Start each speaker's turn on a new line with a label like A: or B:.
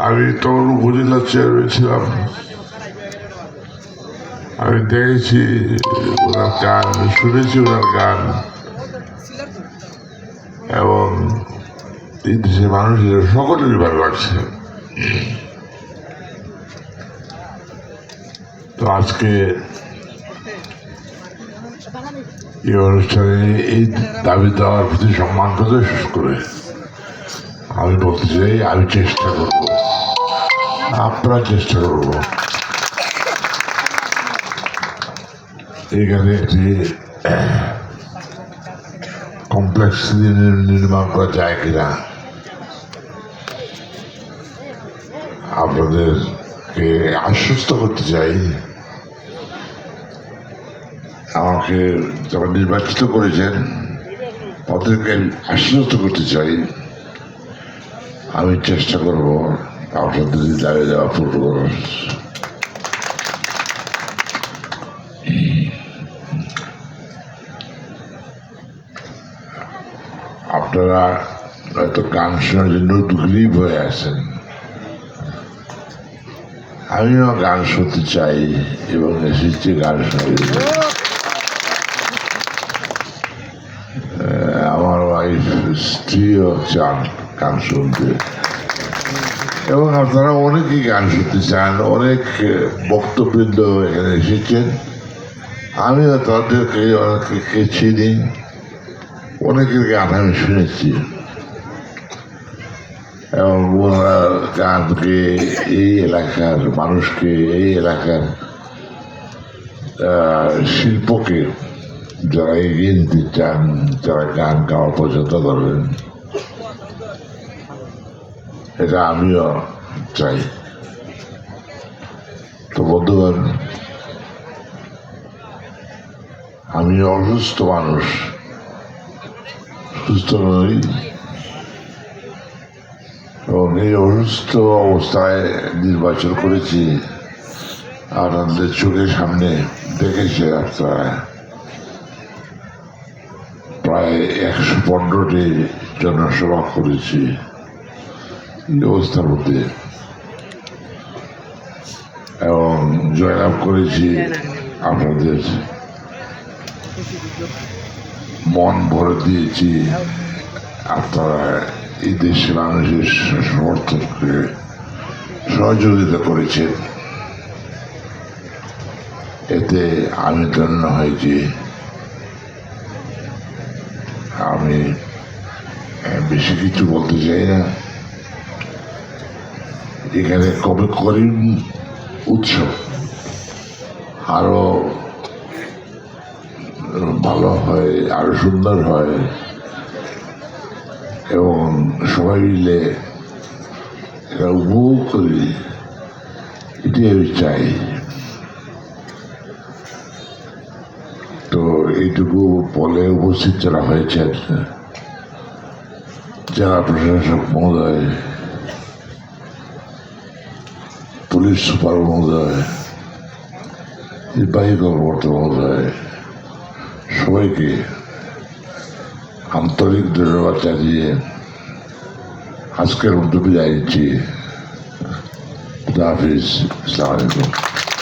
A: আমি তখন উপজেলা চেয়ারম্যান ছিলাম। আমি দেখেছি ওনার গান, শুনেছি ওনার গান, এবং এই দেশের মানুষের সকলেরই ভালো লাগছে। তো আজকে এই অনুষ্ঠানে এই দাবি দেওয়ার প্রতি সম্মান প্রদর্শন করে আমি বলতে চাই, আমি চেষ্টা করব, আপনারা চেষ্টা করব এখানে একটি কমপ্লেক্স নির্মাণ করা যায় কিনা। আপনাদেরকে আশ্বস্ত করতে চাই, আমাকে যারা নির্বাচিত করেছেন তাদেরকে আশ্বস্ত করতে চাই, আমি চেষ্টা করব আপনাদের দাবি দেওয়া পূর্ণ করার। আপনারা হয়তো গান শোনার জন্য উদ্গ্রীব হয়ে আছেন, আমিও গান শুনতে চাই এবং এসেছি গান শোনার জন্য। আমার ওয়াইফ, স্ত্রীও চান গান শুনতে, এবং আপনারা অনেকেই গান শুনতে চান। অনেক বক্তবৃন্দ এখানে এসেছেন, আমিও তাদেরকে অনেকে চিনি, অনেকের গান আমি শুনেছি, এবং ওনারা গানকে, এই এলাকার মানুষকে, এই এলাকার শিল্পকে যারা এগিয়ে নিতে চান, যারা গান গাওয়া পছন্দ করেন, এটা আমিও চাই। তো বন্ধুগণ, আমি অসুস্থ মানুষ, সুস্থ নই, এবং এই অসুস্থ অবস্থায় নির্বাচন করেছি। আপনাদের চোখের সামনে দেখেছে আপনারা, প্রায় 115টি জনসভা করেছি এই অবস্থার মধ্যে, এবং জয়লাভ করেছি। আপনাদের মন ভরে দিয়েছি, আপনারা এই দেশের মানুষের সমর্থনকে সহযোগিতা করেছেন, এতে আমি ধন্য হয়েছি। আমি বেশি কিছু বলতে চাই না। এখানে কবে করিম উৎসব আরো ভালো হয়, আরো সুন্দর হয়, এবং সবাই মিলে এটা উপভোগ করি, এটি আমি চাই। তো এইটুকু বলে উপস্থিত যারা হয়েছেন, জেলা প্রশাসক মহোদয়, পুলিশ সুপার মহোদয়, নির্বাহী কর্মকর্তা মহোদয়, সবাইকে আন্তরিক ধন্যবাদ জানিয়ে আজকের মতো বিদায় নিচ্ছি। খুদা হাফিজ, আসসালামু আলাইকুম।